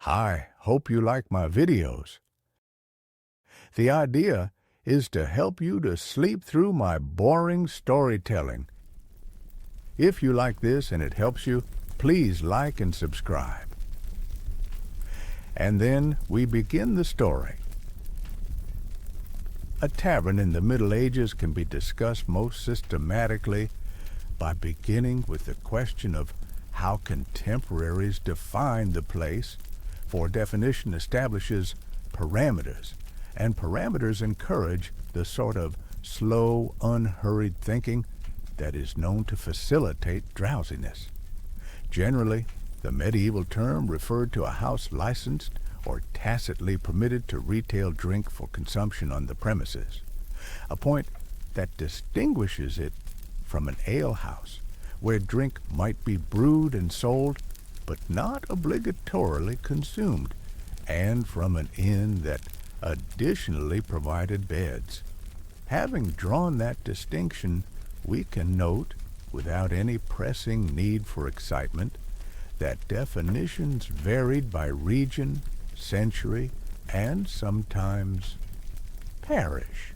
Hi, hope you like my videos. The idea is to help you to sleep through my boring storytelling. If you like this and it helps you, please like and subscribe. And then we begin the story. A tavern in the Middle Ages can be discussed most systematically by beginning with the question of how contemporaries define the place, for definition establishes parameters, and parameters encourage the sort of slow, unhurried thinking that is known to facilitate drowsiness. Generally, the medieval term referred to a house licensed or tacitly permitted to retail drink for consumption on the premises, a point that distinguishes it from an alehouse, where drink might be brewed and sold, but not obligatorily consumed, and from an inn that additionally provided beds. Having drawn that distinction, we can note, without any pressing need for excitement, that definitions varied by region, century, and sometimes parish.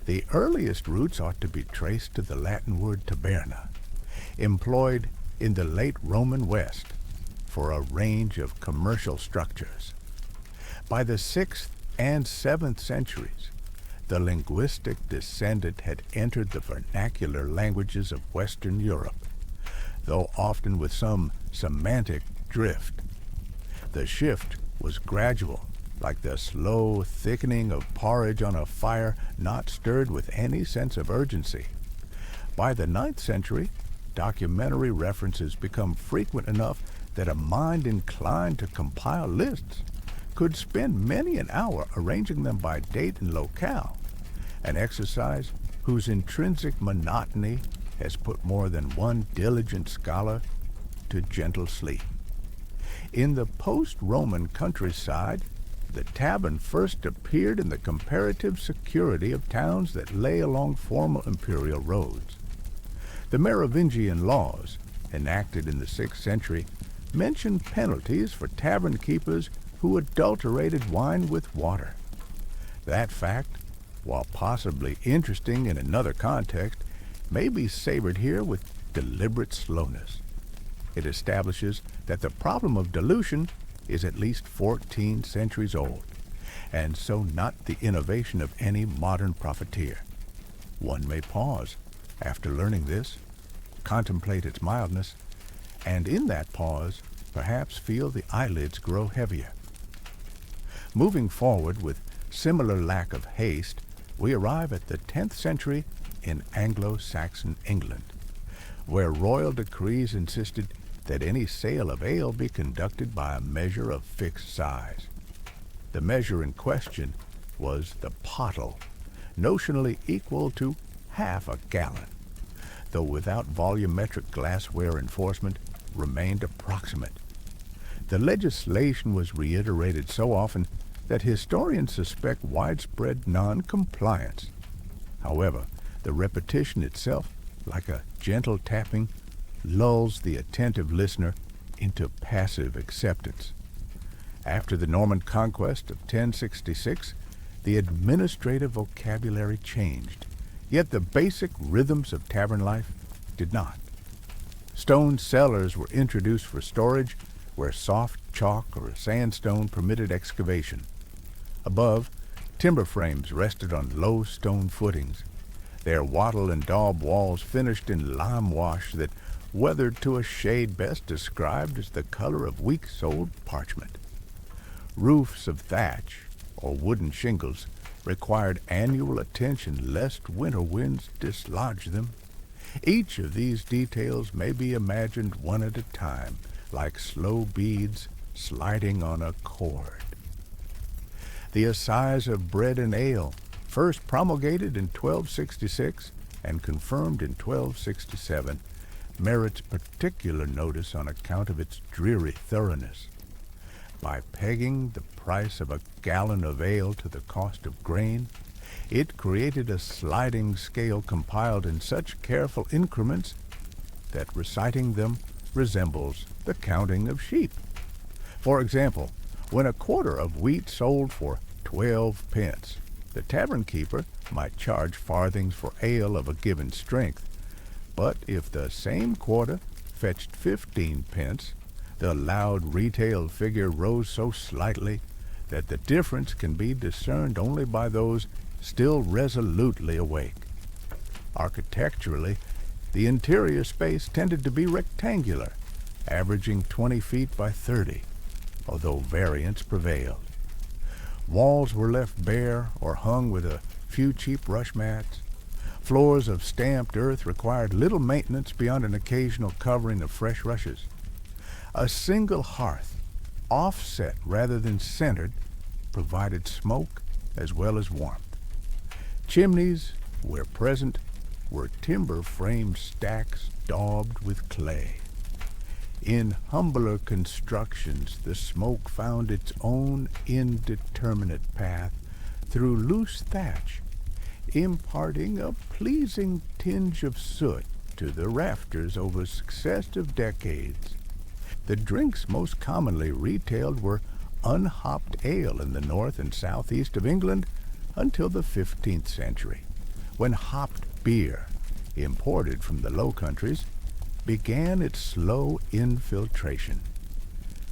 The earliest roots ought to be traced to the Latin word taberna, employed in the late Roman West for a range of commercial structures. By the 6th and 7th centuries, the linguistic descendant had entered the vernacular languages of Western Europe, though often with some semantic drift. The shift was gradual, like the slow thickening of porridge on a fire not stirred with any sense of urgency. By the 9th century, documentary references become frequent enough that a mind inclined to compile lists could spend many an hour arranging them by date and locale, an exercise whose intrinsic monotony has put more than one diligent scholar to gentle sleep. In the post-Roman countryside, the tavern first appeared in the comparative security of towns that lay along formal imperial roads. The Merovingian laws, enacted in the 6th century, mentioned penalties for tavern keepers who adulterated wine with water. That fact, while possibly interesting in another context, may be savored here with deliberate slowness. It establishes that the problem of dilution is at least 14 centuries old, and so not the innovation of any modern profiteer. One may pause after learning this, contemplate its mildness, and in that pause perhaps feel the eyelids grow heavier. Moving forward with similar lack of haste, we arrive at the 10th century in Anglo-Saxon England, where royal decrees insisted that any sale of ale be conducted by a measure of fixed size. The measure in question was the pottle, notionally equal to half a gallon, though without volumetric glassware enforcement, remained approximate. The legislation was reiterated so often that historians suspect widespread non-compliance. However, the repetition itself, like a gentle tapping, lulls the attentive listener into passive acceptance. After the Norman conquest of 1066, the administrative vocabulary changed, yet the basic rhythms of tavern life did not. Stone cellars were introduced for storage, where soft chalk or sandstone permitted excavation. Above, timber frames rested on low stone footings, their wattle and daub walls finished in lime wash that weathered to a shade best described as the color of weeks-old parchment. Roofs of thatch, or wooden shingles, required annual attention lest winter winds dislodge them. Each of these details may be imagined one at a time, like slow beads sliding on a cord. The assize of bread and ale, first promulgated in 1266 and confirmed in 1267, merits particular notice on account of its dreary thoroughness. By pegging the price of a gallon of ale to the cost of grain, it created a sliding scale compiled in such careful increments that reciting them resembles the counting of sheep. For example, When a quarter of wheat sold for 12 pence, the tavern keeper might charge farthings for ale of a given strength, but if the same quarter fetched 15 pence, the allowed retail figure rose so slightly that the difference can be discerned only by those still resolutely awake. Architecturally, the interior space tended to be rectangular, averaging 20 feet by 30, although variance prevailed. Walls were left bare or hung with a few cheap rush mats. Floors of stamped earth required little maintenance beyond an occasional covering of fresh rushes. A single hearth, offset rather than centered, provided smoke as well as warmth. Chimneys, where present, were timber-framed stacks daubed with clay. In humbler constructions, the smoke found its own indeterminate path through loose thatch, imparting a pleasing tinge of soot to the rafters over successive decades. The drinks most commonly retailed were unhopped ale in the north and southeast of England until the 15th century, when hopped beer, imported from the Low Countries, began its slow infiltration.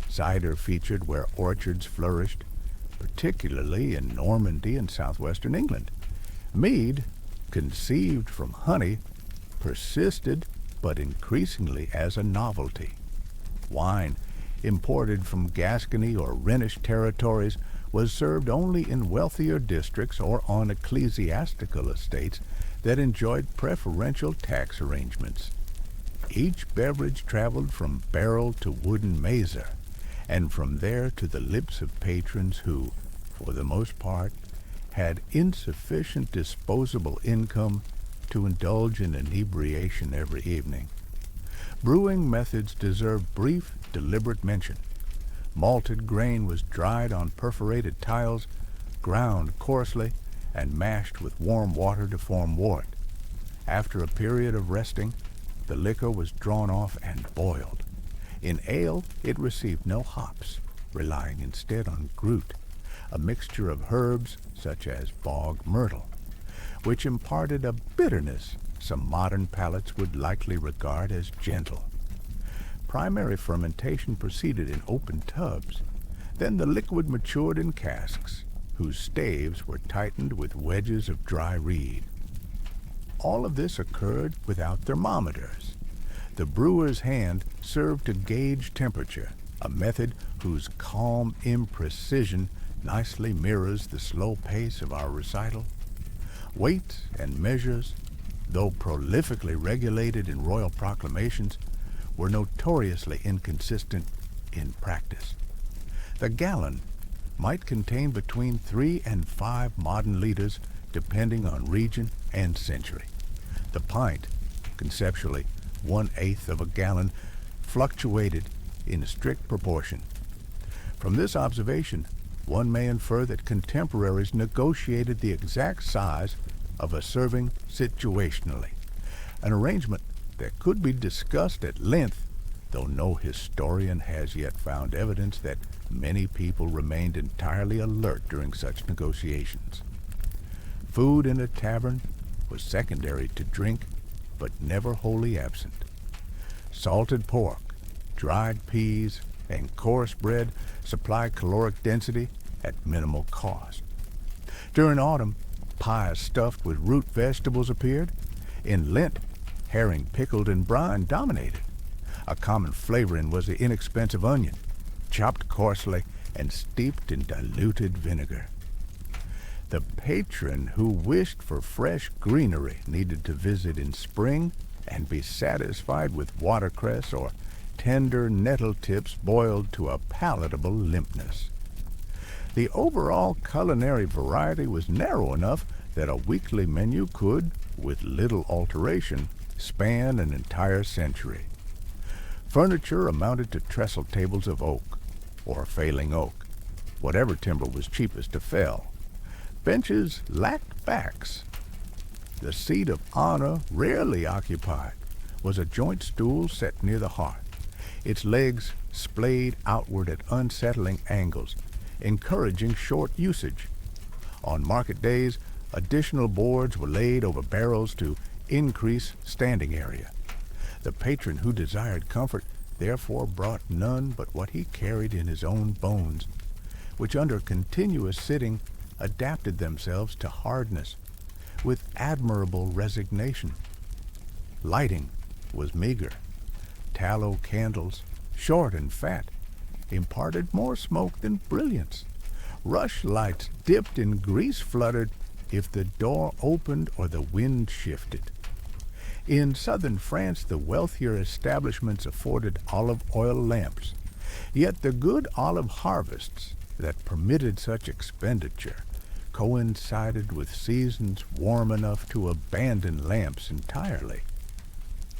Cider featured where orchards flourished, particularly in Normandy and southwestern England. Mead, conceived from honey, persisted but increasingly as a novelty. Wine, imported from Gascony or Rhenish territories, was served only in wealthier districts or on ecclesiastical estates that enjoyed preferential tax arrangements. Each beverage traveled from barrel to wooden mazer, and from there to the lips of patrons who, for the most part, had insufficient disposable income to indulge in inebriation every evening. Brewing methods deserve brief, deliberate mention. Malted grain was dried on perforated tiles, ground coarsely, and mashed with warm water to form wort. After a period of resting, the liquor was drawn off and boiled. In ale, it received no hops, relying instead on grute, a mixture of herbs such as bog myrtle, which imparted a bitterness some modern palates would likely regard as gentle. Primary fermentation proceeded in open tubs. Then the liquid matured in casks, whose staves were tightened with wedges of dry reed. All of this occurred without thermometers. The brewer's hand served to gauge temperature, a method whose calm imprecision nicely mirrors the slow pace of our recital. Weights and measures, though prolifically regulated in royal proclamations, were notoriously inconsistent in practice. The gallon might contain between 3 and 5 modern liters, depending on region and century. The pint, conceptually 1/8 of a gallon, fluctuated in strict proportion. From this observation, one may infer that contemporaries negotiated the exact size of a serving situationally, an arrangement that could be discussed at length, though no historian has yet found evidence that many people remained entirely alert during such negotiations. Food in a tavern was secondary to drink, but never wholly absent. Salted pork, dried peas, and coarse bread supplied caloric density at minimal cost. During autumn, pies stuffed with root vegetables appeared. In Lent, herring pickled in brine dominated. A common flavoring was the inexpensive onion, chopped coarsely and steeped in diluted vinegar. The patron who wished for fresh greenery needed to visit in spring and be satisfied with watercress or tender nettle tips boiled to a palatable limpness. The overall culinary variety was narrow enough that a weekly menu could, with little alteration, span an entire century. Furniture amounted to trestle tables of oak, or failing oak, whatever timber was cheapest to fell. Benches lacked backs. The seat of honor, rarely occupied, was a joint stool set near the hearth, its legs splayed outward at unsettling angles, encouraging short usage. On market days, additional boards were laid over barrels to increase standing area. The patron who desired comfort therefore brought none but what he carried in his own bones, which under continuous sitting adapted themselves to hardness with admirable resignation. Lighting was meager. Tallow candles, short and fat, imparted more smoke than brilliance. Rush lights dipped in grease fluttered if the door opened or the wind shifted. In southern France, the wealthier establishments afforded olive oil lamps, yet the good olive harvests that permitted such expenditure coincided with seasons warm enough to abandon lamps entirely.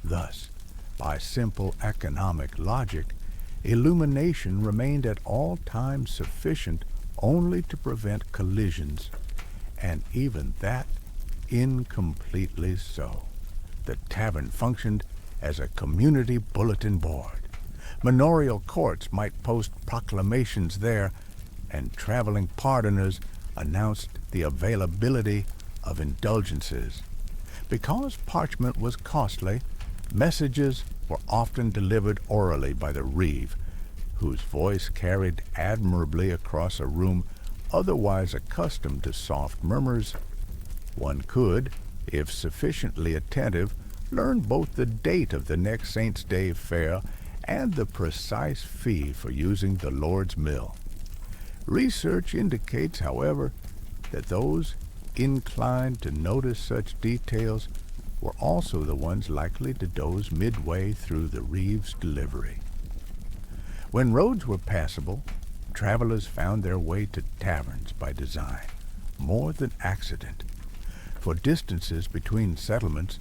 Thus, by simple economic logic, illumination remained at all times sufficient only to prevent collisions, and even that incompletely so. The tavern functioned as a community bulletin board. Manorial courts might post proclamations there, and traveling pardoners announced the availability of indulgences. Because parchment was costly, messages were often delivered orally by the reeve, whose voice carried admirably across a room otherwise accustomed to soft murmurs. One could, if sufficiently attentive, learn both the date of the next Saint's Day fair and the precise fee for using the Lord's mill. Research indicates, however, that those inclined to notice such details were also the ones likely to doze midway through the reeve's delivery. When roads were passable, travelers found their way to taverns by design, more than accident, for distances between settlements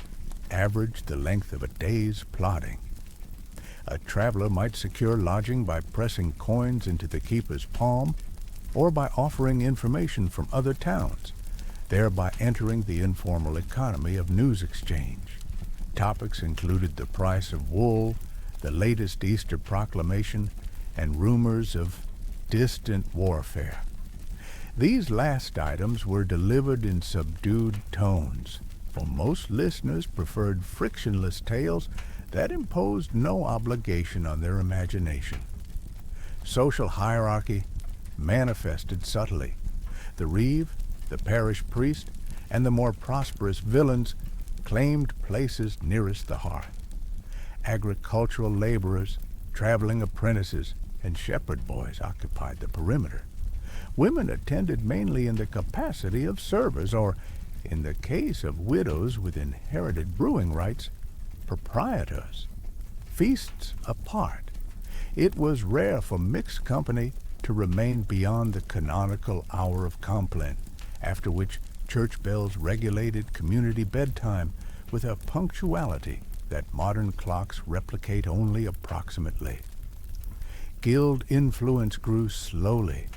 averaged the length of a day's plodding. A traveler might secure lodging by pressing coins into the keeper's palm, or by offering information from other towns, thereby entering the informal economy of news exchange. Topics included the price of wool, the latest Easter proclamation, and rumors of distant warfare. These last items were delivered in subdued tones, for most listeners preferred frictionless tales that imposed no obligation on their imagination. Social hierarchy manifested subtly. The reeve, the parish priest, and the more prosperous villains claimed places nearest the hearth. Agricultural laborers, traveling apprentices, and shepherd boys occupied the perimeter. Women attended mainly in the capacity of servers, or, in the case of widows with inherited brewing rights, proprietors. Feasts apart, it was rare for mixed company to remain beyond the canonical hour of compline, after which church bells regulated community bedtime with a punctuality that modern clocks replicate only approximately. Guild influence grew slowly.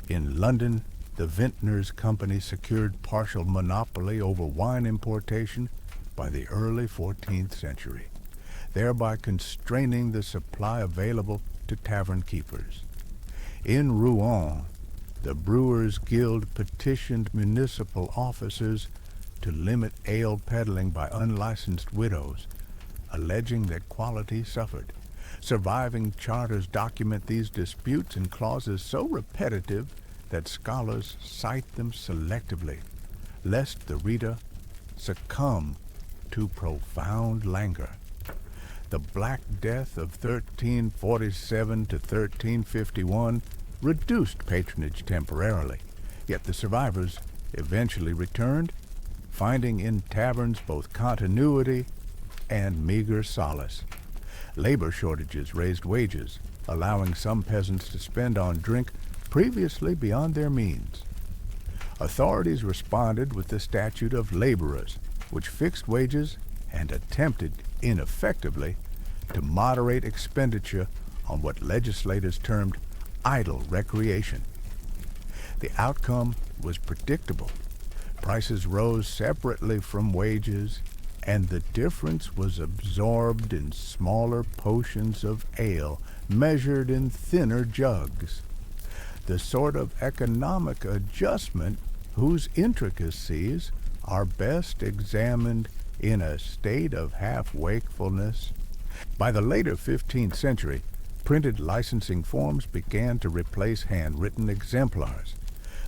In London, the Vintners' Company secured partial monopoly over wine importation by the early 14th century, thereby constraining the supply available to tavern keepers. In Rouen, the Brewers' Guild petitioned municipal officers to limit ale peddling by unlicensed widows, alleging that quality suffered. Surviving charters document these disputes in clauses so repetitive that scholars cite them selectively, lest the reader succumb to profound languor. The Black Death of 1347 to 1351 reduced patronage temporarily, yet the survivors eventually returned, finding in taverns both continuity and meager solace. Labor shortages raised wages, allowing some peasants to spend on drink previously beyond their means. Authorities responded with the Statute of Laborers, which fixed wages and attempted, ineffectively, to moderate expenditure on what legislators termed idle recreation. The outcome was predictable. Prices rose separately from wages, and the difference was absorbed in smaller potions of ale measured in thinner jugs. the sort of economic adjustment whose intricacies are best examined in a state of half-wakefulness. By the later 15th century, printed licensing forms began to replace handwritten exemplars,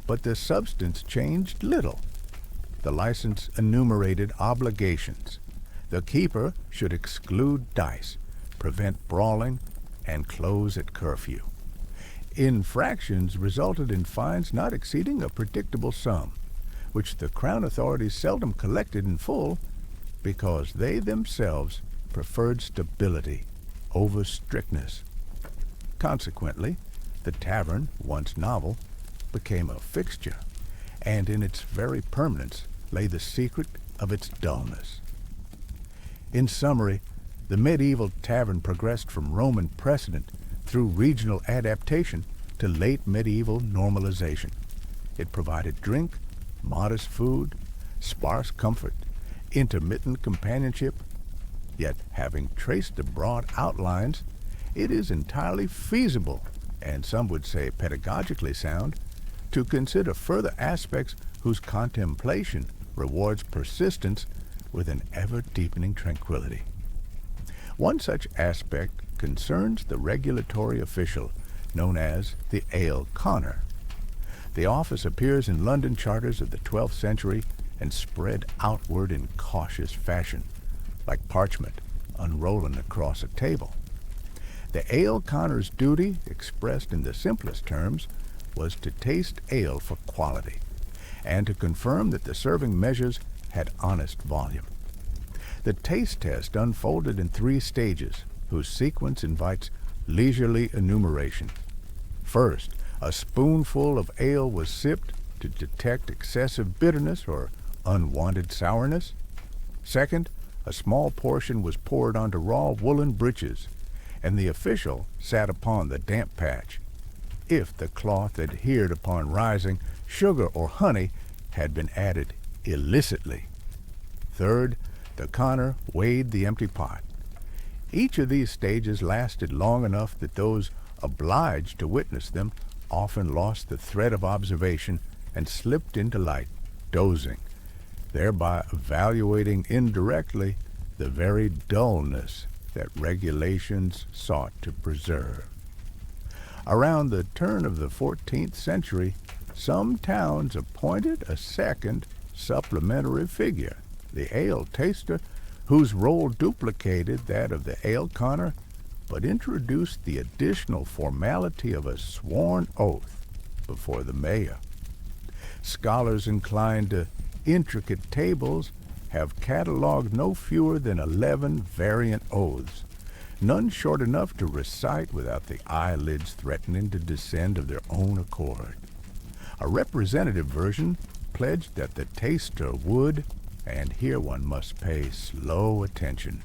but the substance changed little. The license enumerated obligations. The keeper should exclude dice, prevent brawling, and close at curfew. Infractions resulted in fines not exceeding a predictable sum, which the Crown authorities seldom collected in full because they themselves preferred stability over strictness. Consequently, the tavern, once novel, became a fixture, and in its very permanence lay the secret of its dullness. In summary, the medieval tavern progressed from Roman precedent through regional adaptation to late medieval normalization. It provided drink, modest food, sparse comfort, intermittent companionship, yet having traced the broad outlines, it is entirely feasible, and some would say pedagogically sound, to consider further aspects whose contemplation rewards persistence with an ever-deepening tranquility. One such aspect concerns the regulatory official known as the ale conner. The office appears in London charters of the 12th century and spread outward in cautious fashion, like parchment unrolling across a table. The ale conner's duty, expressed in the simplest terms, was to taste ale for quality, and to confirm that the serving measures had honest volume. The taste test unfolded in 3 stages, whose sequence invites leisurely enumeration. First, a spoonful of ale was sipped to detect excessive bitterness or unwanted sourness. Second, a small portion was poured onto raw woolen breeches, and the official sat upon the damp patch. If the cloth adhered upon rising, sugar or honey had been added illicitly. Third, the conner weighed the empty pot. Each of these stages lasted long enough that those obliged to witness them often lost the thread of observation and slipped into light, dozing, thereby evaluating indirectly the very dullness that regulations sought to preserve. Around the turn of the 14th century, some towns appointed a second supplementary figure, the ale taster, whose role duplicated that of the ale conner, but introduced the additional formality of a sworn oath before the mayor. Scholars inclined to intricate tables have cataloged no fewer than 11 variant oaths, none short enough to recite without the eyelids threatening to descend of their own accord. A representative version pledged that the taster would, and here one must pay slow attention,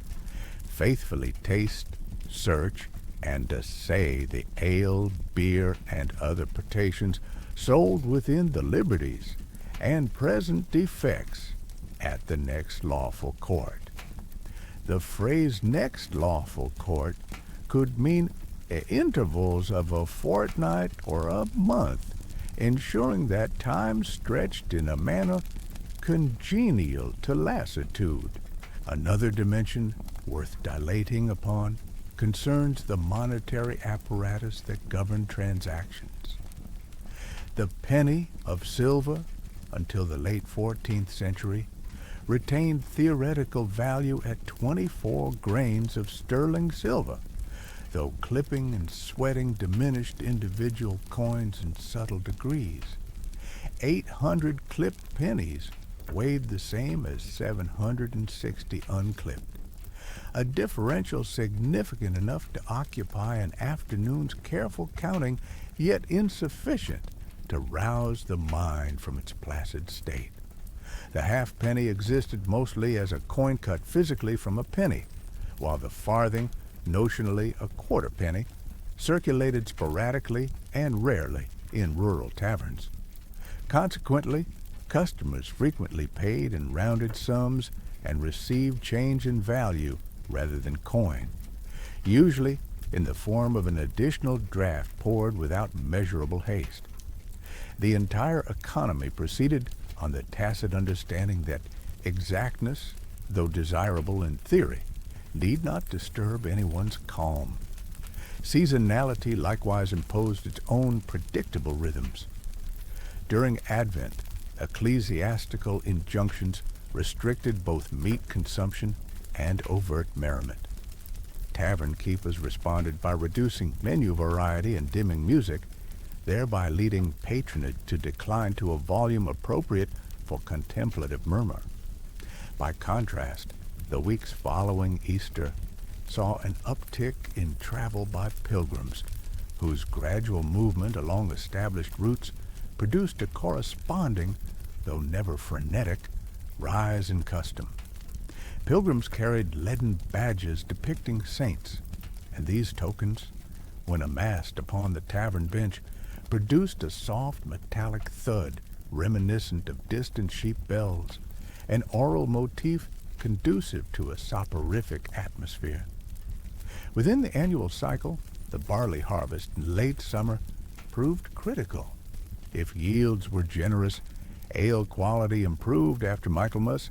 faithfully taste, search, and assay the ale, beer, and other potations sold within the liberties and present defects at the next lawful court. The phrase next lawful court could mean intervals of a fortnight or a month, ensuring that time stretched in a manner congenial to lassitude. Another dimension worth dilating upon concerns the monetary apparatus that governed transactions. The penny of silver, until the late 14th century, retained theoretical value at 24 grains of sterling silver, though clipping and sweating diminished individual coins in subtle degrees. 800 clipped pennies weighed the same as 760 unclipped, a differential significant enough to occupy an afternoon's careful counting, yet insufficient to rouse the mind from its placid state. The halfpenny existed mostly as a coin cut physically from a penny, while the farthing, notionally a quarter penny, circulated sporadically and rarely in rural taverns. Consequently, customers frequently paid in rounded sums and received change in value rather than coin, usually in the form of an additional draft poured without measurable haste. The entire economy proceeded on the tacit understanding that exactness, though desirable in theory, need not disturb anyone's calm. Seasonality likewise imposed its own predictable rhythms. During Advent, ecclesiastical injunctions restricted both meat consumption and overt merriment. Tavern keepers responded by reducing menu variety and dimming music, thereby leading patronage to decline to a volume appropriate for contemplative murmur. By contrast, the weeks following Easter saw an uptick in travel by pilgrims, whose gradual movement along established routes produced a corresponding, though never frenetic, rise in custom. Pilgrims carried leaden badges depicting saints, and these tokens, when amassed upon the tavern bench, produced a soft metallic thud reminiscent of distant sheep bells, an aural motif conducive to a soporific atmosphere. Within the annual cycle, the barley harvest in late summer proved critical. If yields were generous, ale quality improved after Michaelmas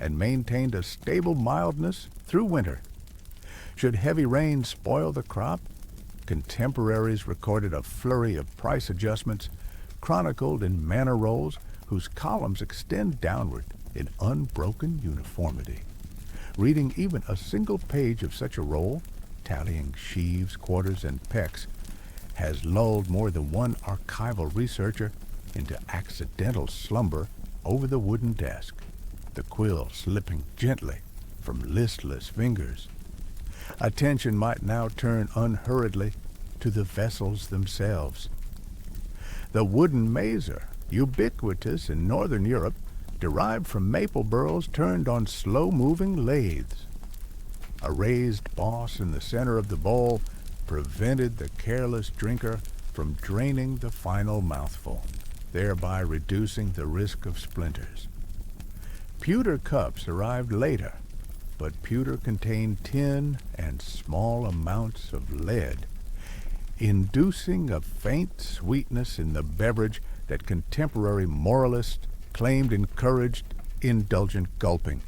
and maintained a stable mildness through winter. Should heavy rain spoil the crop, contemporaries recorded a flurry of price adjustments chronicled in manor rolls whose columns extend downward in unbroken uniformity. Reading even a single page of such a roll, tallying sheaves, quarters, and pecks, has lulled more than one archival researcher into accidental slumber over the wooden desk, the quill slipping gently from listless fingers. Attention might now turn unhurriedly to the vessels themselves. The wooden mazer, ubiquitous in northern Europe, derived from maple burls turned on slow-moving lathes. A raised boss in the center of the bowl prevented the careless drinker from draining the final mouthful, thereby reducing the risk of splinters. Pewter cups arrived later, but pewter contained tin and small amounts of lead, inducing a faint sweetness in the beverage that contemporary moralists claimed encouraged indulgent gulping.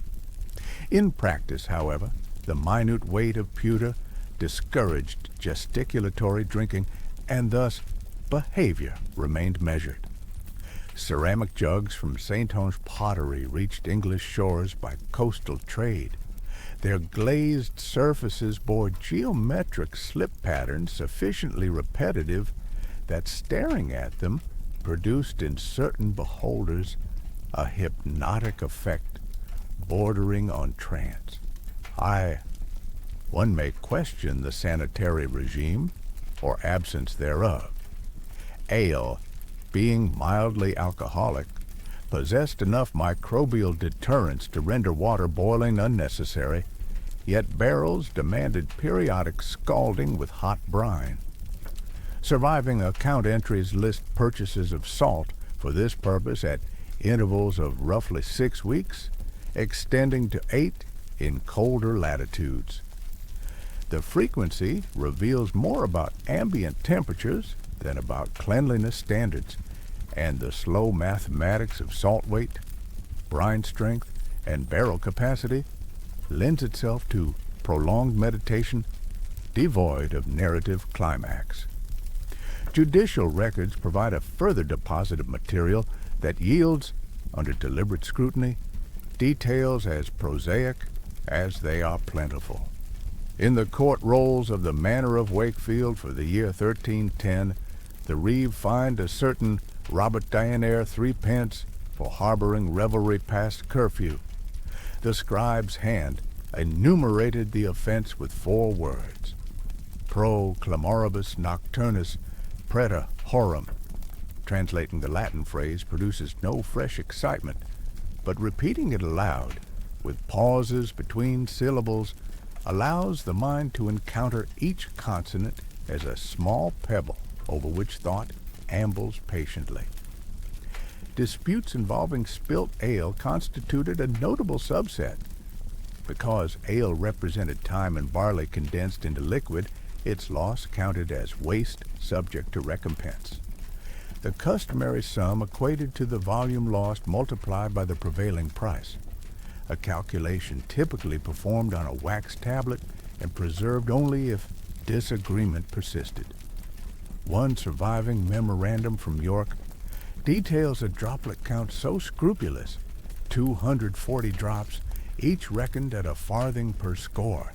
In practice, however, the minute weight of pewter discouraged gesticulatory drinking, and thus behavior remained measured. Ceramic jugs from Saintonge pottery reached English shores by coastal trade. Their glazed surfaces bore geometric slip patterns sufficiently repetitive that staring at them produced in certain beholders a hypnotic effect bordering on trance. One may question the sanitary regime, or absence thereof. Ale, being mildly alcoholic, possessed enough microbial deterrents to render water boiling unnecessary, yet barrels demanded periodic scalding with hot brine. Surviving account entries list purchases of salt for this purpose at intervals of roughly 6 weeks, extending to 8 in colder latitudes. The frequency reveals more about ambient temperatures than about cleanliness standards, and the slow mathematics of salt weight, brine strength, and barrel capacity lends itself to prolonged meditation devoid of narrative climax. Judicial records provide a further deposit of material that yields, under deliberate scrutiny, details as prosaic as they are plentiful. In the court rolls of the Manor of Wakefield for the year 1310, the reeve fined a certain Robert Dionaire 3 pence for harboring revelry past curfew. The scribe's hand enumerated the offense with 4 words: pro clamoribus nocturnus preta horum. Translating the Latin phrase produces no fresh excitement, but repeating it aloud, with pauses between syllables, allows the mind to encounter each consonant as a small pebble over which thought ambles patiently. Disputes involving spilt ale constituted a notable subset. Because ale represented time and barley condensed into liquid, its loss counted as waste subject to recompense. the customary sum equated to the volume lost multiplied by the prevailing price, a calculation typically performed on a wax tablet and preserved only if disagreement persisted. One surviving memorandum from York details a droplet count so scrupulous, 240 drops, each reckoned at a farthing per score,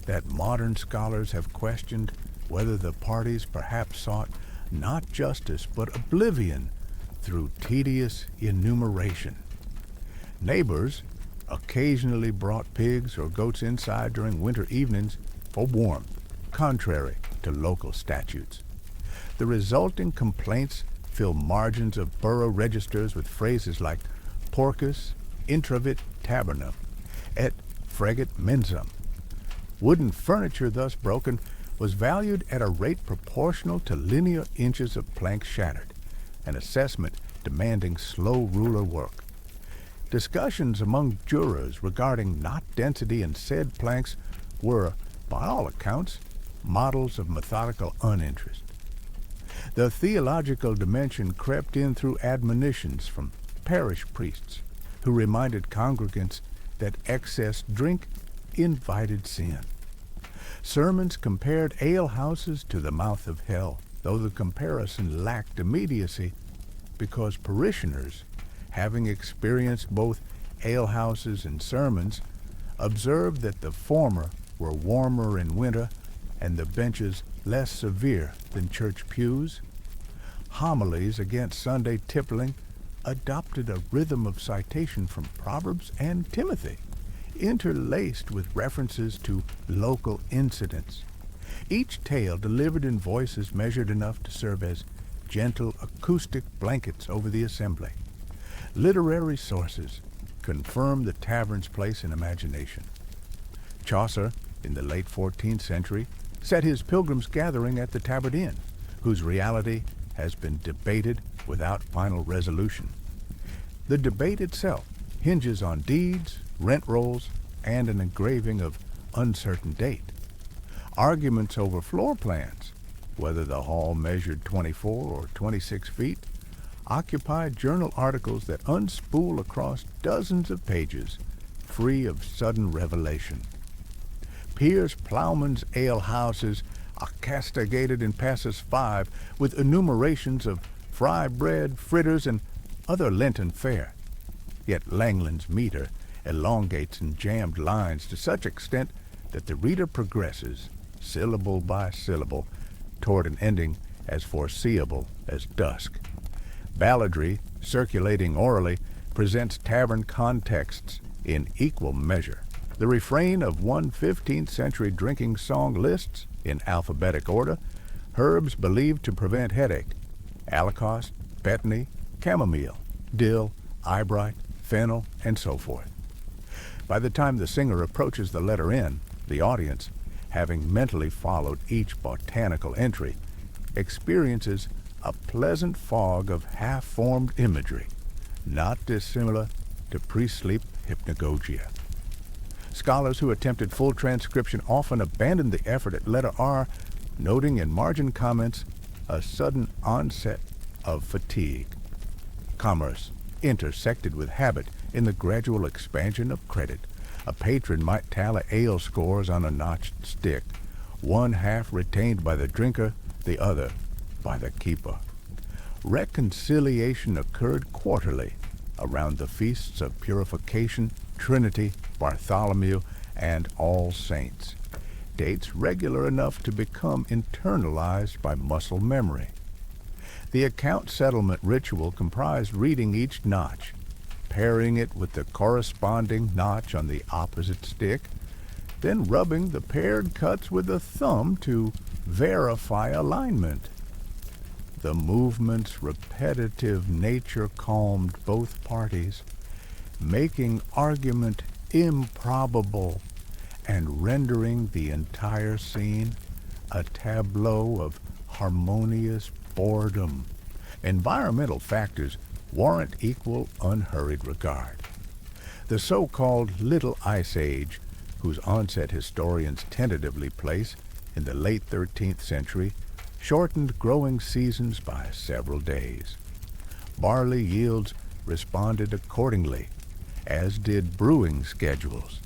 that modern scholars have questioned whether the parties perhaps sought not justice but oblivion through tedious enumeration. Neighbors occasionally brought pigs or goats inside during winter evenings for warmth, contrary to local statutes. The resulting complaints fill margins of borough registers with phrases like porcus intravit taberna et freget mensum. Wooden furniture thus broken was valued at a rate proportional to linear inches of plank shattered, an assessment demanding slow ruler work. Discussions among jurors regarding knot density in said planks were, by all accounts, models of methodical uninterest. The theological dimension crept in through admonitions from parish priests who reminded congregants that excess drink invited sin. Sermons compared alehouses to the mouth of hell, though the comparison lacked immediacy because parishioners, having experienced both alehouses and sermons, observed that the former were warmer in winter and the benches less severe than church pews. Homilies against Sunday tippling adopted a rhythm of citation from Proverbs and Timothy, interlaced with references to local incidents, each tale delivered in voices measured enough to serve as gentle acoustic blankets over the assembly. Literary sources confirm the tavern's place in imagination. Chaucer, in the late 14th century, set his pilgrims gathering at the Tavern Inn, whose reality has been debated without final resolution. The debate itself hinges on deeds, rent rolls, and an engraving of uncertain date. Arguments over floor plans, whether the hall measured 24 or 26 feet, occupy journal articles that unspool across dozens of pages, free of sudden revelation. Piers Plowman's alehouses are castigated in passes 5 with enumerations of fry bread, fritters, and other Lenten fare. Yet Langland's meter elongates in jammed lines to such extent that the reader progresses, syllable by syllable, toward an ending as foreseeable as dusk. Balladry, circulating orally, presents tavern contexts in equal measure. The refrain of one 15th century drinking song lists, in alphabetic order, herbs believed to prevent headache: alicost, betony, chamomile, dill, eyebright, fennel, and so forth. By the time the singer approaches the letter N, the audience, having mentally followed each botanical entry, experiences a pleasant fog of half-formed imagery, not dissimilar to pre-sleep hypnagogia. Scholars who attempted full transcription often abandoned the effort at letter R, noting in margin comments a sudden onset of fatigue. Commerce intersected with habit in the gradual expansion of credit. A patron might tally ale scores on a notched stick, one half retained by the drinker, the other by the keeper. Reconciliation occurred quarterly around the feasts of Purification, Trinity, Bartholomew, and All Saints, dates regular enough to become internalized by muscle memory. The account settlement ritual comprised reading each notch, pairing it with the corresponding notch on the opposite stick, then rubbing the paired cuts with a thumb to verify alignment. The movement's repetitive nature calmed both parties, making argument improbable and rendering the entire scene a tableau of harmonious boredom. Environmental factors warrant equal unhurried regard. The so-called Little Ice Age, whose onset historians tentatively place in the late 13th century, shortened growing seasons by several days. Barley yields responded accordingly, as did brewing schedules.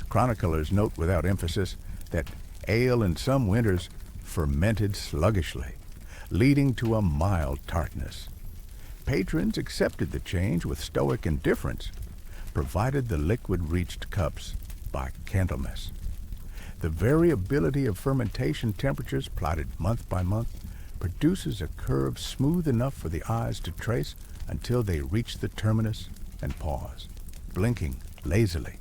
Chroniclers note without emphasis that ale in some winters fermented sluggishly, leading to a mild tartness. Patrons accepted the change with stoic indifference, provided the liquid reached cups by Candlemas. The variability of fermentation temperatures plotted month by month produces a curve smooth enough for the eyes to trace until they reach the terminus and pause, blinking lazily.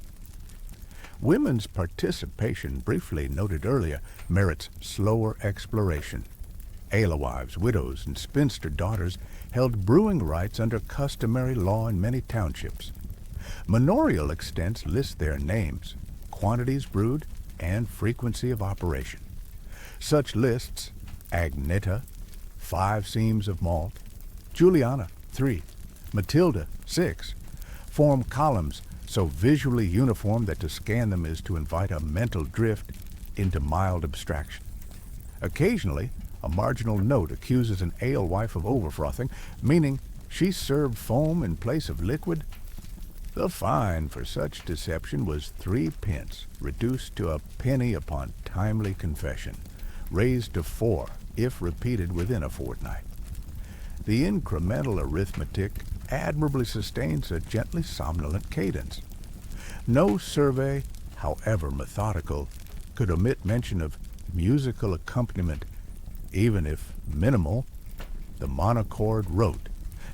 Women's participation, briefly noted earlier, merits slower exploration. Alewives, widows, and spinster daughters held brewing rights under customary law in many townships. Manorial extents list their names, quantities brewed, and frequency of operation. Such lists: Agneta, 5 seams of malt; Juliana, 3; Matilda, 6, form columns so visually uniform that to scan them is to invite a mental drift into mild abstraction. Occasionally, a marginal note accuses an alewife of overfrothing, meaning she served foam in place of liquid. The fine for such deception was 3 pence, reduced to a penny upon timely confession, raised to 4 if repeated within a fortnight. The incremental arithmetic admirably sustains a gently somnolent cadence. No survey, however methodical, could omit mention of musical accompaniment, even if minimal. The monochord rote,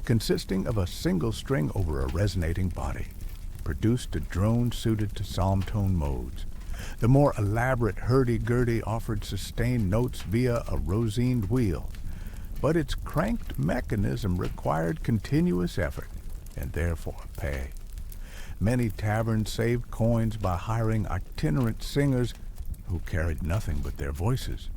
consisting of a single string over a resonating body, produced a drone suited to psalm tone modes. The more elaborate hurdy-gurdy offered sustained notes via a rosined wheel, but its cranked mechanism required continuous effort, and therefore pay. Many taverns saved coins by hiring itinerant singers who carried nothing but their voices.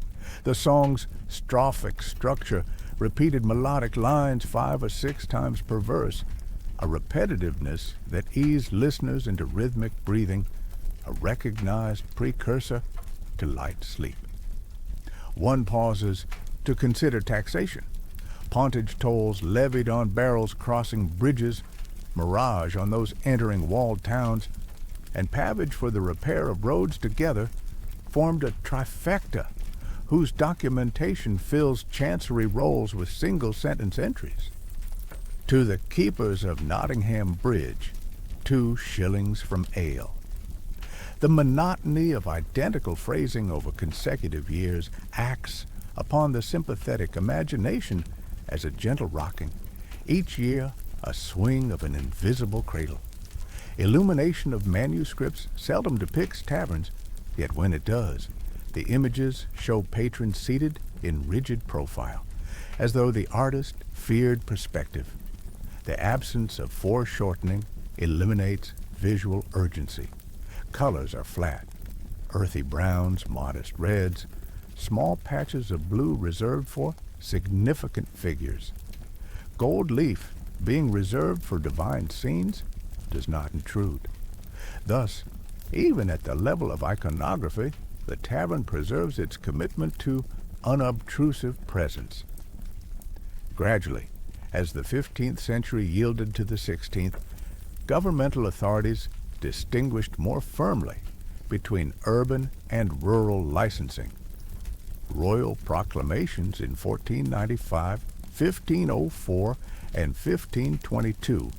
The song's strophic structure repeated melodic lines 5 or 6 times per verse, a repetitiveness that eased listeners into rhythmic breathing, a recognized precursor to light sleep. One pauses to consider taxation. Pontage tolls levied on barrels crossing bridges, mirage on those entering walled towns, and pavage for the repair of roads together formed a trifecta whose documentation fills chancery rolls with single-sentence entries. To the keepers of Nottingham Bridge, 2 shillings from ale. The monotony of identical phrasing over consecutive years acts upon the sympathetic imagination as a gentle rocking, each year a swing of an invisible cradle. Illumination of manuscripts seldom depicts taverns, yet when it does, the images show patrons seated in rigid profile, as though the artist feared perspective. The absence of foreshortening eliminates visual urgency. Colors are flat, earthy browns, modest reds, small patches of blue reserved for significant figures. Gold leaf, being reserved for divine scenes, does not intrude. Thus, even at the level of iconography, the tavern preserves its commitment to unobtrusive presence. Gradually, as the 15th century yielded to the 16th, governmental authorities distinguished more firmly between urban and rural licensing. Royal proclamations in 1495, 1504, and 1522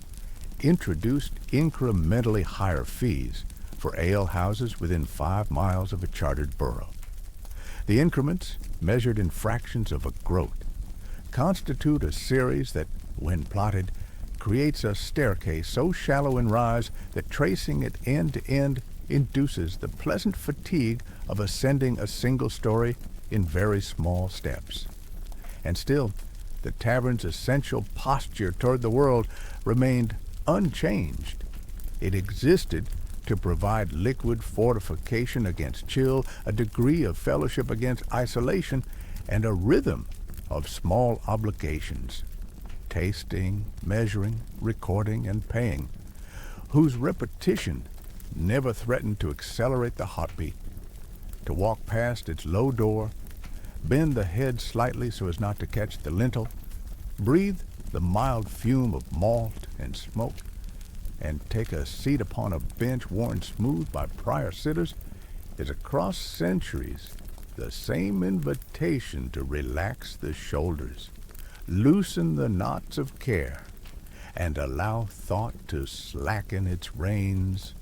introduced incrementally higher fees for alehouses within 5 miles of a chartered borough. The increments, measured in fractions of a groat, constitute a series that, when plotted, creates a staircase so shallow in rise that tracing it end to end induces the pleasant fatigue of ascending a single story in very small steps. And still, the tavern's essential posture toward the world remained unchanged. It existed to provide liquid fortification against chill, a degree of fellowship against isolation, and a rhythm of small obligations, tasting, measuring, recording, and paying, whose repetition never threatened to accelerate the heartbeat. To walk past its low door, Bend the head slightly so as not to catch the lintel. Breathe the mild fume of malt and smoke, and take a seat upon a bench worn smooth by prior sitters is across centuries the same invitation to relax the shoulders, loosen the knots of care, and allow thought to slacken its reins.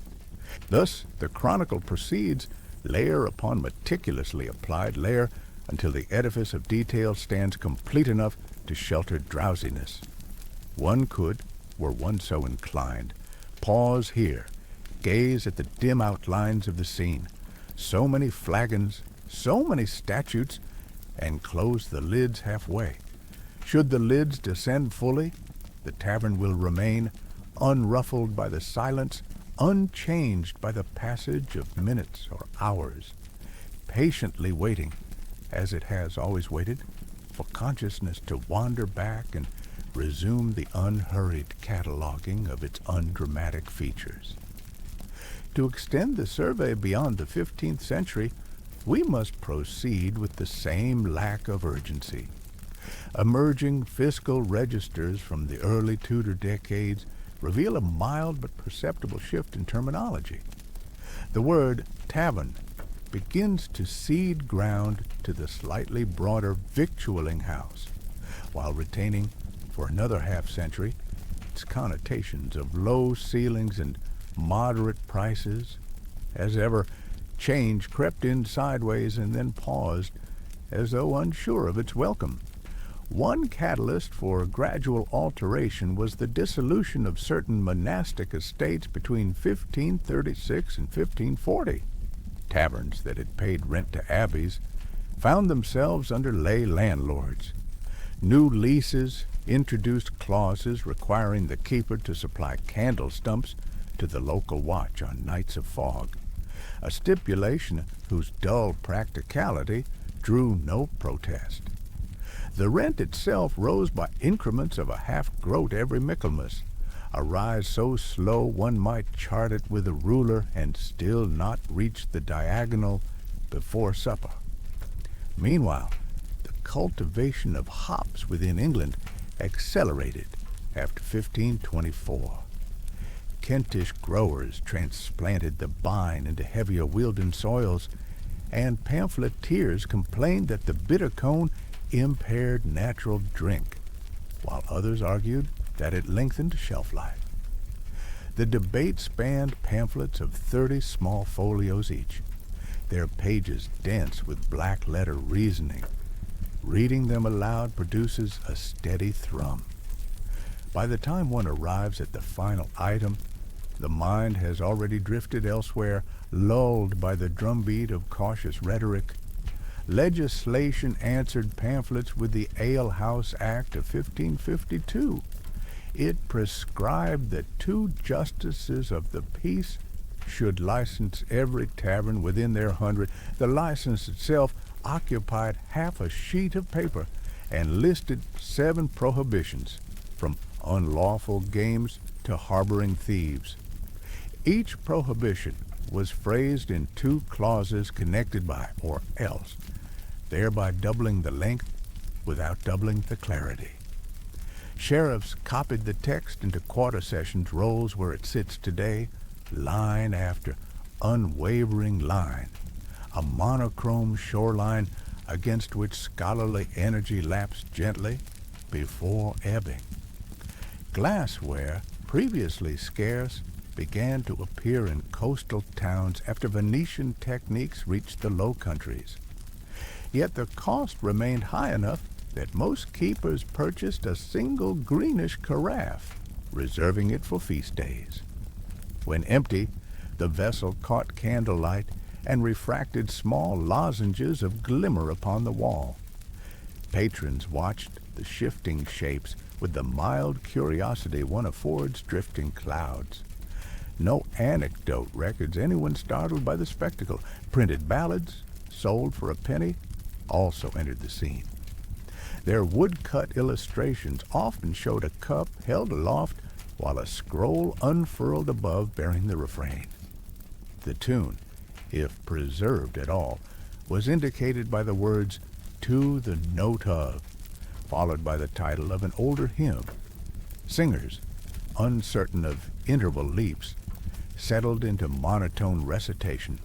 Thus the chronicle proceeds, layer upon meticulously applied layer, until the edifice of detail stands complete enough to shelter drowsiness. One could, were one so inclined, pause here, gaze at the dim outlines of the scene, so many flagons, so many statutes, and close the lids halfway. Should the lids descend fully, the tavern will remain unruffled by the silence, unchanged by the passage of minutes or hours, patiently waiting, as it has always waited, for consciousness to wander back and resume the unhurried cataloging of its undramatic features. To extend the survey beyond the 15th century, we must proceed with the same lack of urgency. Emerging fiscal registers from the early Tudor decades reveal a mild but perceptible shift in terminology. The word tavern begins to cede ground to the slightly broader victualling house, while retaining, for another half-century, its connotations of low ceilings and moderate prices. As ever, change crept in sideways and then paused, as though unsure of its welcome. One catalyst for gradual alteration was the dissolution of certain monastic estates between 1536 and 1540. Taverns that had paid rent to abbeys found themselves under lay landlords. New leases introduced clauses requiring the keeper to supply candle stumps to the local watch on nights of fog, a stipulation whose dull practicality drew no protest. The rent itself rose by increments of a half-groat every Michaelmas, a rise so slow one might chart it with a ruler and still not reach the diagonal before supper. Meanwhile, the cultivation of hops within England accelerated after 1524. Kentish growers transplanted the vine into heavier Wealden soils, and pamphleteers complained that the bitter cone impaired natural drink, while others argued that it lengthened shelf life. The debate spanned pamphlets of 30 small folios each, their pages dense with black-letter reasoning. Reading them aloud produces a steady thrum. By the time one arrives at the final item, the mind has already drifted elsewhere, lulled by the drumbeat of cautious rhetoric. Legislation answered pamphlets with the Alehouse Act of 1552. It prescribed that 2 justices of the peace should license every tavern within their 100. The license itself occupied half a sheet of paper and listed 7 prohibitions, from unlawful games to harboring thieves. Each prohibition was phrased in 2 clauses connected by "or else," thereby doubling the length without doubling the clarity. Sheriffs copied the text into quarter sessions rolls where it sits today, line after unwavering line, a monochrome shoreline against which scholarly energy laps gently before ebbing. Glassware, previously scarce, began to appear in coastal towns after Venetian techniques reached the Low Countries. Yet the cost remained high enough that most keepers purchased a single greenish carafe, reserving it for feast days. When empty, the vessel caught candlelight and refracted small lozenges of glimmer upon the wall. Patrons watched the shifting shapes with the mild curiosity one affords drifting clouds. No anecdote records anyone startled by the spectacle. Printed ballads, sold for a penny, also entered the scene. Their woodcut illustrations often showed a cup held aloft while a scroll unfurled above bearing the refrain. The tune, if preserved at all, was indicated by the words to the note of, followed by the title of an older hymn. Singers, uncertain of interval leaps, settled into monotone recitation.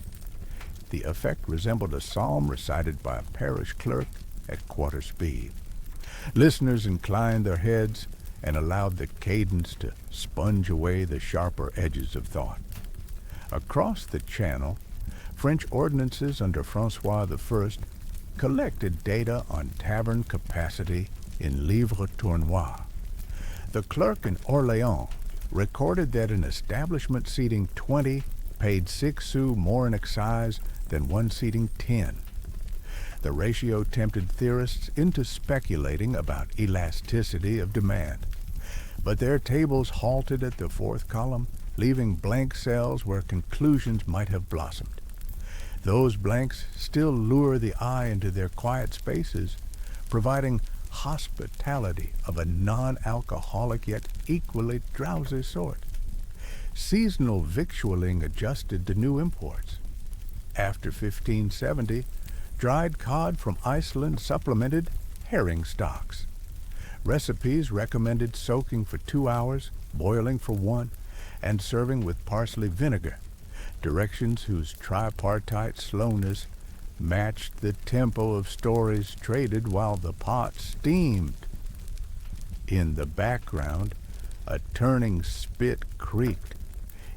The effect resembled a psalm recited by a parish clerk at quarter speed. Listeners inclined their heads and allowed the cadence to sponge away the sharper edges of thought. Across the Channel, French ordinances under Francois I collected data on tavern capacity in livres tournois. The clerk in Orléans recorded that an establishment seating 20 paid 6 sous more in excise than one seating 10. The ratio tempted theorists into speculating about elasticity of demand, but their tables halted at the fourth column, leaving blank cells where conclusions might have blossomed. Those blanks still lure the eye into their quiet spaces, providing hospitality of a non-alcoholic yet equally drowsy sort. Seasonal victualling adjusted to new imports. After 1570, dried cod from Iceland supplemented herring stocks. Recipes recommended soaking for 2 hours, boiling for 1, and serving with parsley vinegar, directions whose tripartite slowness matched the tempo of stories traded while the pot steamed. In the background, a turning spit creaked,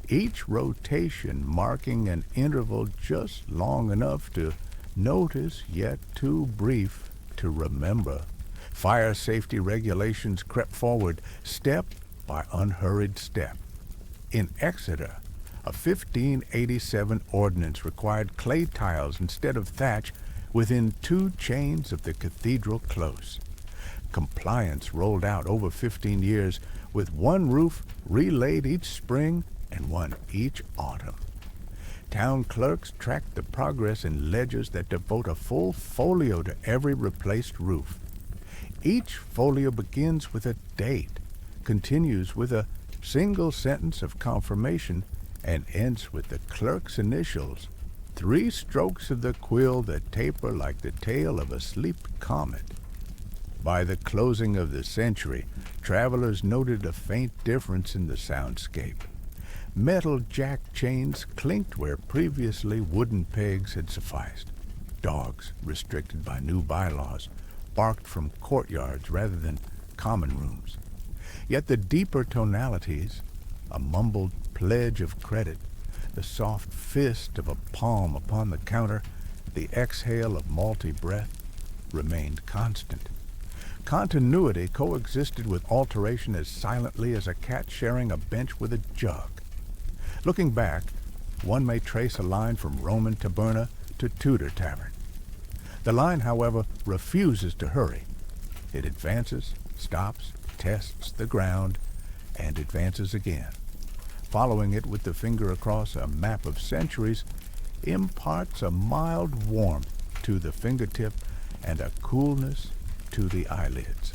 each rotation marking an interval just long enough to notice yet too brief to remember. Fire safety regulations crept forward, step by unhurried step. In Exeter, a 1587 ordinance required clay tiles instead of thatch within 2 chains of the cathedral close. Compliance rolled out over 15 years, with 1 roof relaid each spring and 1 each autumn. Town clerks tracked the progress in ledgers that devote a full folio to every replaced roof. Each folio begins with a date, continues with a single sentence of confirmation, and ends with the clerk's initials, 3 strokes of the quill that taper like the tail of a sleep comet. By the closing of the century, travelers noted a faint difference in the soundscape. Metal jack chains clinked where previously wooden pegs had sufficed. Dogs, restricted by new bylaws, barked from courtyards rather than common rooms. Yet the deeper tonalities, a mumbled pledge of credit, the soft fist of a palm upon the counter, the exhale of malty breath, remained constant. Continuity coexisted with alteration as silently as a cat sharing a bench with a jug. Looking back, one may trace a line from Roman taberna to Tudor tavern. The line, however, refuses to hurry. It advances, stops, tests the ground, and advances again. Following it with the finger across a map of centuries imparts a mild warmth to the fingertip and a coolness to the eyelids.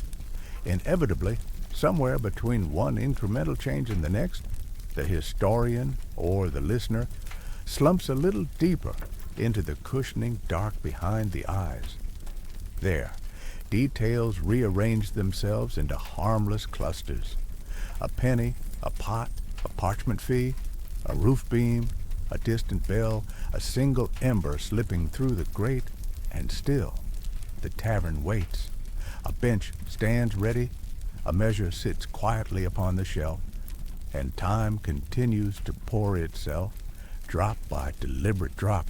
Inevitably, somewhere between one incremental change and the next, the historian or the listener slumps a little deeper into the cushioning dark behind the eyes. There, details rearrange themselves into harmless clusters. A penny, a pot, a parchment fee, a roof beam, a distant bell, a single ember slipping through the grate, and still the tavern waits. A bench stands ready, a measure sits quietly upon the shelf, and time continues to pour itself, drop by deliberate drop,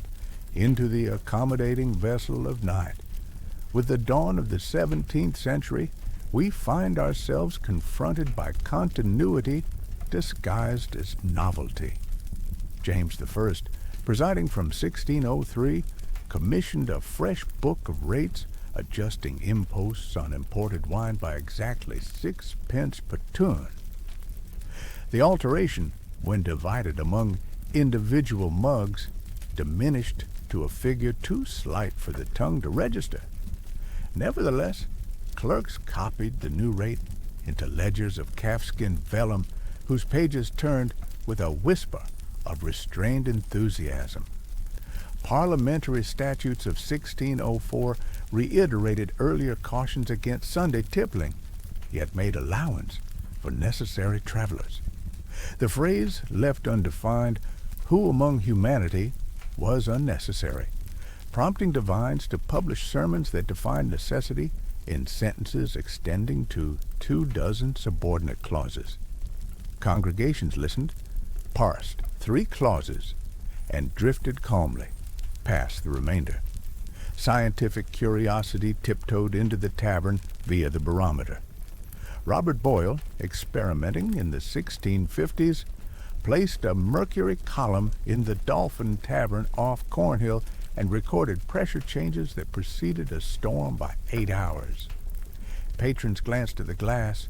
into the accommodating vessel of night. With the dawn of the 17th century, we find ourselves confronted by continuity disguised as novelty. James I, presiding from 1603, commissioned a fresh book of rates, adjusting imposts on imported wine by exactly 6 pence per tun. The alteration, when divided among individual mugs, diminished to a figure too slight for the tongue to register. Nevertheless, clerks copied the new rate into ledgers of calfskin vellum whose pages turned with a whisper of restrained enthusiasm. Parliamentary statutes of 1604 reiterated earlier cautions against Sunday tippling, yet made allowance for necessary travelers. The phrase left undefined, "Who among humanity?" was unnecessary, prompting divines to publish sermons that defined necessity in sentences extending to 24 subordinate clauses. Congregations listened, parsed 3 clauses, and drifted calmly past the remainder. Scientific curiosity tiptoed into the tavern via the barometer. Robert Boyle, experimenting in the 1650s, placed a mercury column in the Dolphin Tavern off Cornhill and recorded pressure changes that preceded a storm by 8 hours. Patrons glanced at the glass,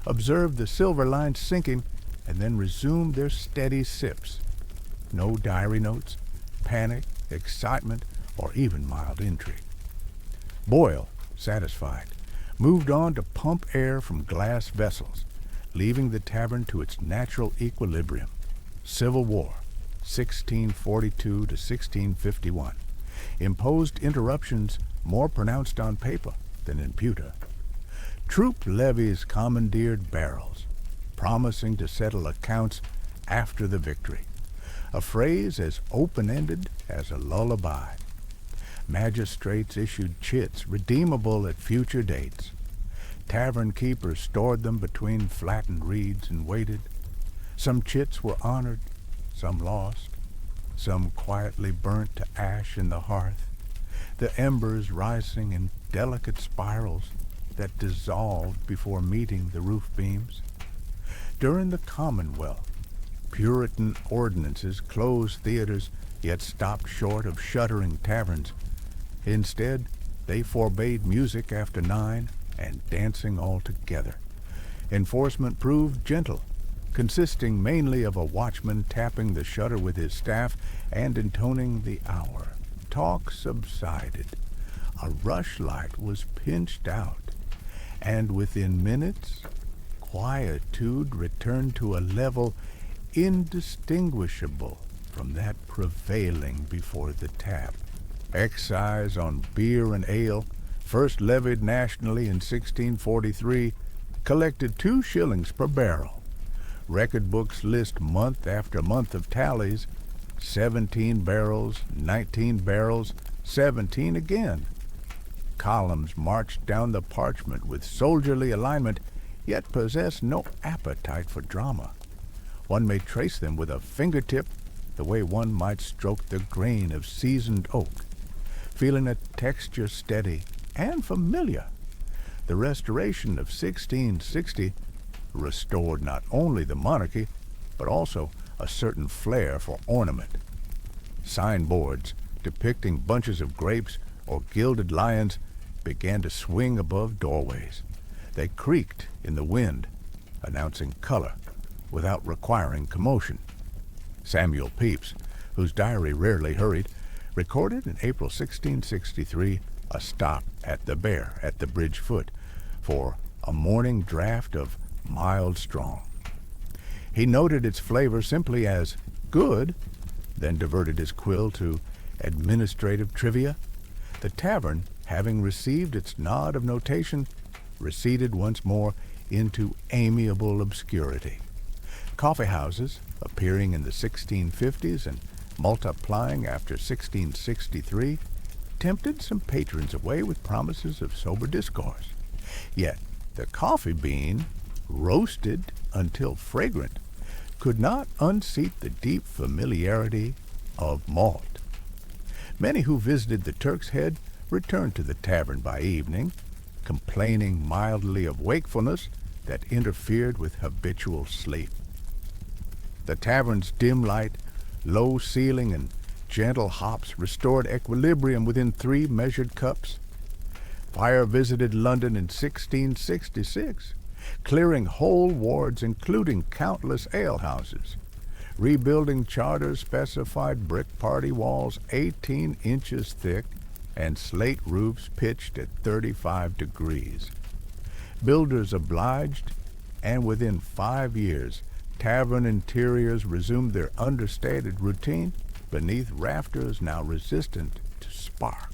observed the silver line sinking, and then resumed their steady sips. No diary notes, panic, excitement, or even mild intrigue. Boyle, satisfied, moved on to pump air from glass vessels, leaving the tavern to its natural equilibrium. Civil War, 1642 to 1651, imposed interruptions more pronounced on paper than in pewter. Troop levies commandeered barrels, promising to settle accounts after the victory, a phrase as open-ended as a lullaby. Magistrates issued chits redeemable at future dates. Tavern keepers stored them between flattened reeds and waited. Some chits were honored, some lost, some quietly burnt to ash in the hearth, the embers rising in delicate spirals that dissolved before meeting the roof beams. During the Commonwealth, Puritan ordinances closed theaters, yet stopped short of shuttering taverns. Instead, they forbade music after 9 and dancing altogether. Enforcement proved gentle, consisting mainly of a watchman tapping the shutter with his staff and intoning the hour. Talk subsided. A rushlight was pinched out, and within minutes, quietude returned to a level indistinguishable from that prevailing before the tap. Excise on beer and ale, first levied nationally in 1643, collected 2 shillings per barrel. Record books list month after month of tallies: 17 barrels, 19 barrels, 17 again. Columns marched down the parchment with soldierly alignment, yet possessed no appetite for drama. One may trace them with a fingertip, the way one might stroke the grain of seasoned oak, feeling a texture steady and familiar. The Restoration of 1660 restored not only the monarchy, but also a certain flair for ornament. Signboards depicting bunches of grapes or gilded lions began to swing above doorways. They creaked in the wind, announcing color without requiring commotion. Samuel Pepys, whose diary rarely hurried, recorded in April 1663 a stop at the Bear at the bridge foot for a morning draught of mild strong. He noted its flavor simply as good, then diverted his quill to administrative trivia. The tavern, having received its nod of notation, receded once more into amiable obscurity. Coffee houses, appearing in the 1650s and multiplying after 1663, tempted some patrons away with promises of sober discourse. Yet the coffee bean, roasted until fragrant, could not unseat the deep familiarity of malt. Many who visited the Turk's Head returned to the tavern by evening, complaining mildly of wakefulness that interfered with habitual sleep. The tavern's dim light, low ceiling, and gentle hops restored equilibrium within 3 measured cups. Fire visited London in 1666, clearing whole wards including countless alehouses. Rebuilding charters specified brick party walls 18 inches thick and slate roofs pitched at 35 degrees. Builders obliged, and within 5 years, tavern interiors resumed their understated routine beneath rafters now resistant to spark.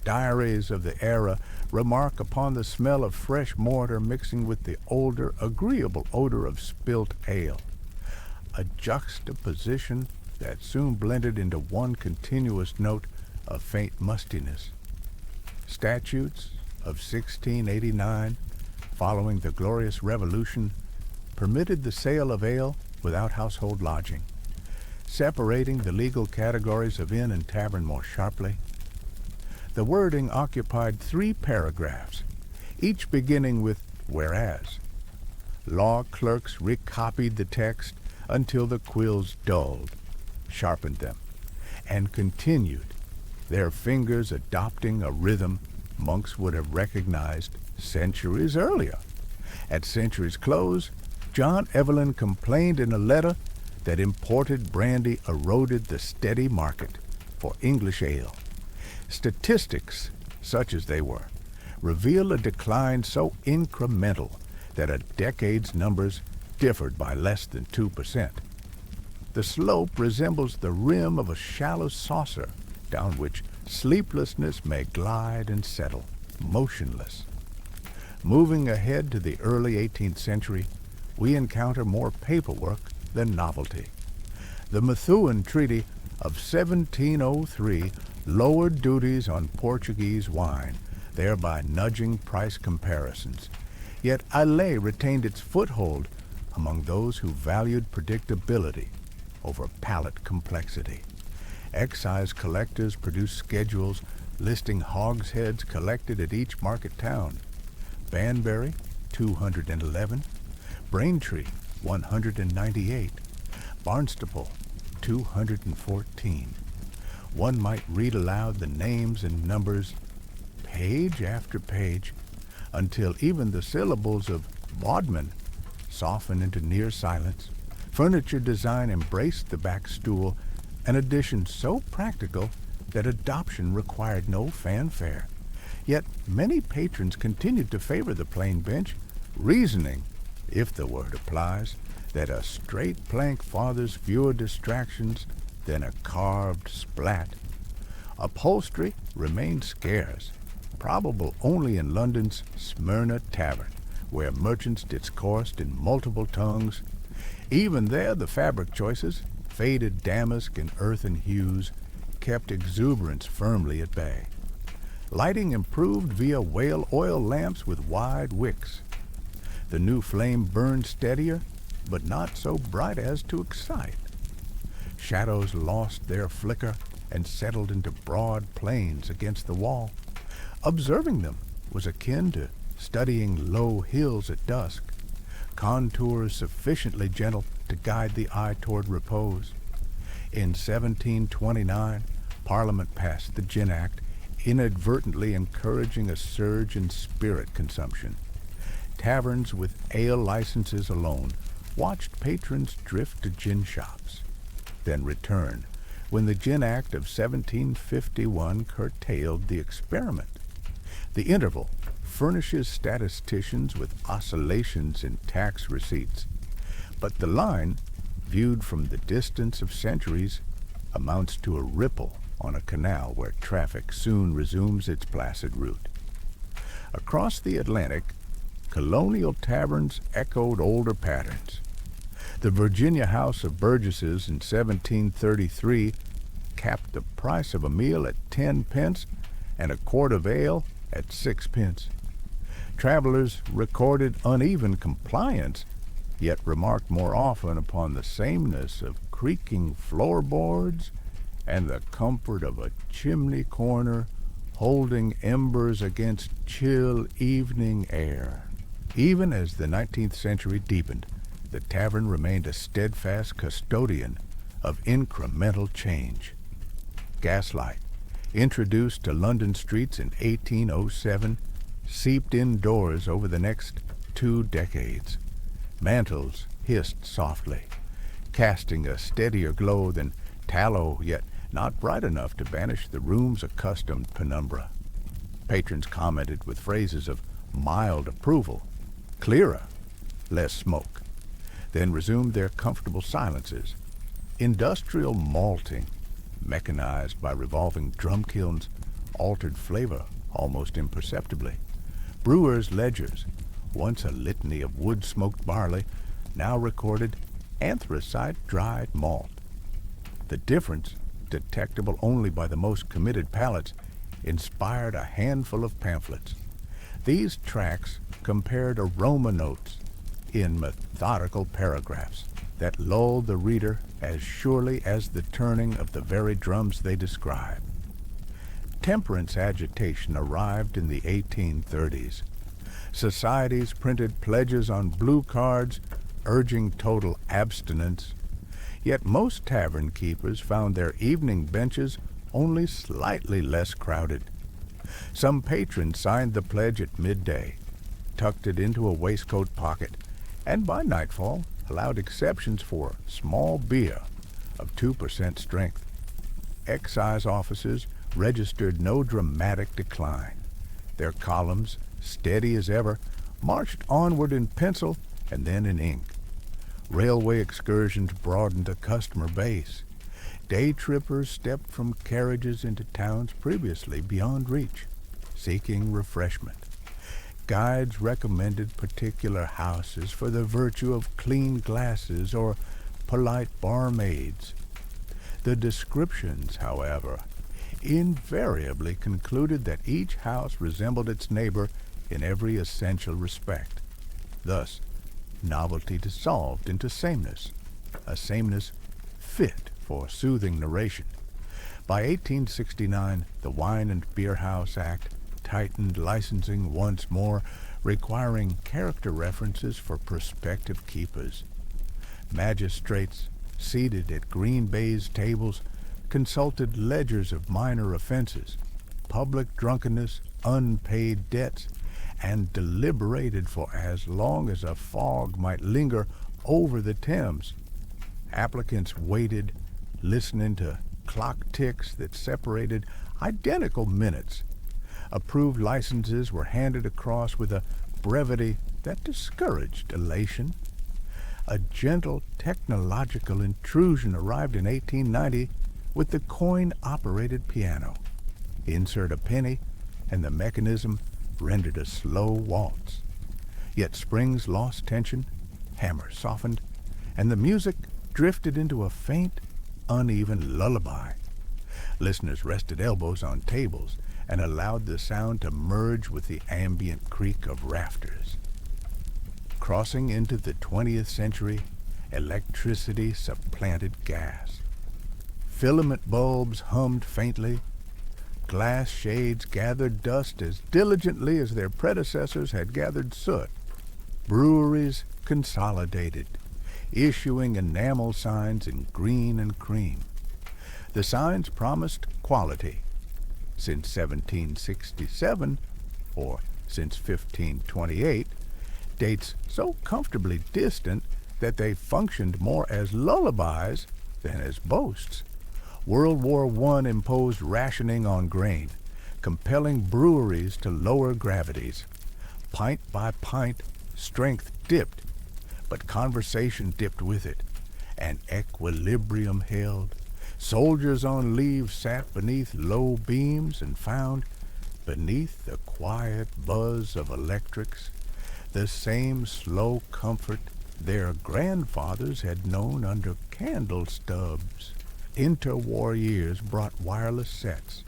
Diaries of the era remark upon the smell of fresh mortar mixing with the older, agreeable odor of spilt ale, a juxtaposition that soon blended into one continuous note of faint mustiness. Statutes of 1689, following the Glorious Revolution, permitted the sale of ale without household lodging, separating the legal categories of inn and tavern more sharply. The wording occupied 3 paragraphs, each beginning with "whereas." Law clerks recopied the text until the quills dulled, sharpened them, and continued, their fingers adopting a rhythm monks would have recognized centuries earlier. At century's close, John Evelyn complained in a letter that imported brandy eroded the steady market for English ale. Statistics, such as they were, reveal a decline so incremental that a decade's numbers differed by less than 2%. The slope resembles the rim of a shallow saucer down which sleeplessness may glide and settle, motionless. Moving ahead to the early 18th century, we encounter more paperwork than novelty. The Methuen Treaty of 1703 lowered duties on Portuguese wine, thereby nudging price comparisons. Yet Islay retained its foothold among those who valued predictability over palate complexity. Excise collectors produced schedules listing hogsheads collected at each market town. Banbury, 211, Braintree, 198, Barnstaple, 214. One might read aloud the names and numbers, page after page, until even the syllables of Bodmin soften into near silence. Furniture design embraced the back stool, an addition so practical that adoption required no fanfare. Yet many patrons continued to favor the plain bench, reasoning, if the word applies, that a straight plank fathers fewer distractions than a carved splat. Upholstery remained scarce, probable only in London's Smyrna Tavern, where merchants discoursed in multiple tongues. Even there the fabric choices, faded damask and earthen hues, kept exuberance firmly at bay. Lighting improved via whale oil lamps with wide wicks. The new flame burned steadier, but not so bright as to excite. Shadows lost their flicker and settled into broad plains against the wall. Observing them was akin to studying low hills at dusk, contours sufficiently gentle to guide the eye toward repose. In 1729, Parliament passed the Gin Act, inadvertently encouraging a surge in spirit consumption. Taverns with ale licenses alone watched patrons drift to gin shops, then return when the Gin Act of 1751 curtailed the experiment. The interval furnishes statisticians with oscillations in tax receipts, but the line, viewed from the distance of centuries, amounts to a ripple on a canal where traffic soon resumes its placid route. Across the Atlantic, colonial taverns echoed older patterns. The Virginia House of Burgesses in 1733 capped the price of a meal at 10 pence and a quart of ale at 6 pence. Travelers recorded uneven compliance, yet remarked more often upon the sameness of creaking floorboards and the comfort of a chimney corner holding embers against chill evening air. Even as the 19th century deepened, the tavern remained a steadfast custodian of incremental change. Gaslight, introduced to London streets in 1807, seeped indoors over the next 2 decades. Mantles hissed softly, casting a steadier glow than tallow, yet not bright enough to banish the room's accustomed penumbra. Patrons commented with phrases of mild approval, clearer, less smoke, then resumed their comfortable silences. Industrial malting, mechanized by revolving drum kilns, altered flavor almost imperceptibly. Brewers' ledgers, once a litany of wood-smoked barley, now recorded anthracite dried malt. The difference, detectable only by the most committed palates, inspired a handful of pamphlets. These tracts compared aroma notes in methodical paragraphs that lulled the reader as surely as the turning of the very drums they describe. Temperance agitation arrived in the 1830s. Societies printed pledges on blue cards urging total abstinence, yet most tavern keepers found their evening benches only slightly less crowded. Some patrons signed the pledge at midday, tucked it into a waistcoat pocket, and by nightfall allowed exceptions for small beer of 2% strength. Excise offices registered no dramatic decline. Their columns, steady as ever, marched onward in pencil and then in ink. Railway excursions broadened the customer base. Day trippers stepped from carriages into towns previously beyond reach, seeking refreshment. Guides recommended particular houses for the virtue of clean glasses or polite barmaids. The descriptions, however, invariably concluded that each house resembled its neighbor in every essential respect. Thus, novelty dissolved into sameness, a sameness fit for soothing narration. By 1869, the Wine and Beer House Act tightened licensing once more, requiring character references for prospective keepers. Magistrates, seated at green baize tables, consulted ledgers of minor offenses, public drunkenness, unpaid debts, and deliberated for as long as a fog might linger over the Thames. Applicants waited, listening to clock ticks that separated identical minutes. Approved licenses were handed across with a brevity that discouraged elation. A gentle technological intrusion arrived in 1890 with the coin-operated piano. Insert a penny, and the mechanism rendered a slow waltz. Yet springs lost tension, hammers softened, and the music drifted into a faint, uneven lullaby. Listeners rested elbows on tables and allowed the sound to merge with the ambient creak of rafters. Crossing into the 20th century, electricity supplanted gas. Filament bulbs hummed faintly. Glass shades gathered dust as diligently as their predecessors had gathered soot. Breweries consolidated, issuing enamel signs in green and cream. The signs promised quality. Since 1767, or since 1528, dates so comfortably distant that they functioned more as lullabies than as boasts. World War I imposed rationing on grain, compelling breweries to lower gravities. Pint by pint, strength dipped, but conversation dipped with it, and equilibrium held. Soldiers on leave sat beneath low beams and found, beneath the quiet buzz of electrics, the same slow comfort their grandfathers had known under candle stubs. Interwar years brought wireless sets.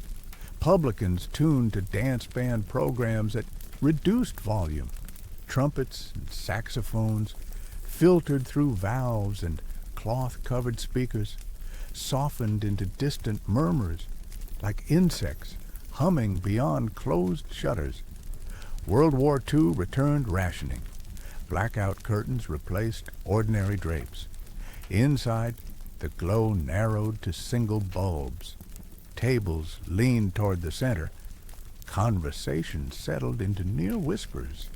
Publicans tuned to dance band programs at reduced volume. Trumpets and saxophones filtered through valves and cloth-covered speakers, softened into distant murmurs, like insects humming beyond closed shutters. World War II returned rationing. Blackout curtains replaced ordinary drapes. Inside, the glow narrowed to single bulbs. Tables leaned toward the center. Conversation settled into near whispers.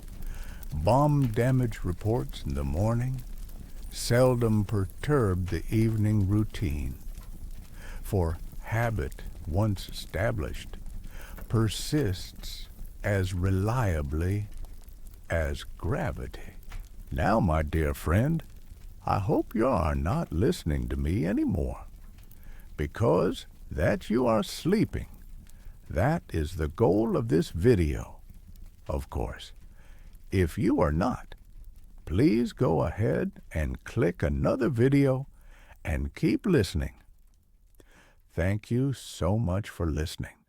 Bomb damage reports in the morning seldom perturbed the evening routine. For habit, once established, persists as reliably as gravity. Now, my dear friend, I hope you are not listening to me any more, because that you are sleeping, That is the goal of this video, of course. If you are not, please go ahead and click another video and keep listening. Thank you so much for listening.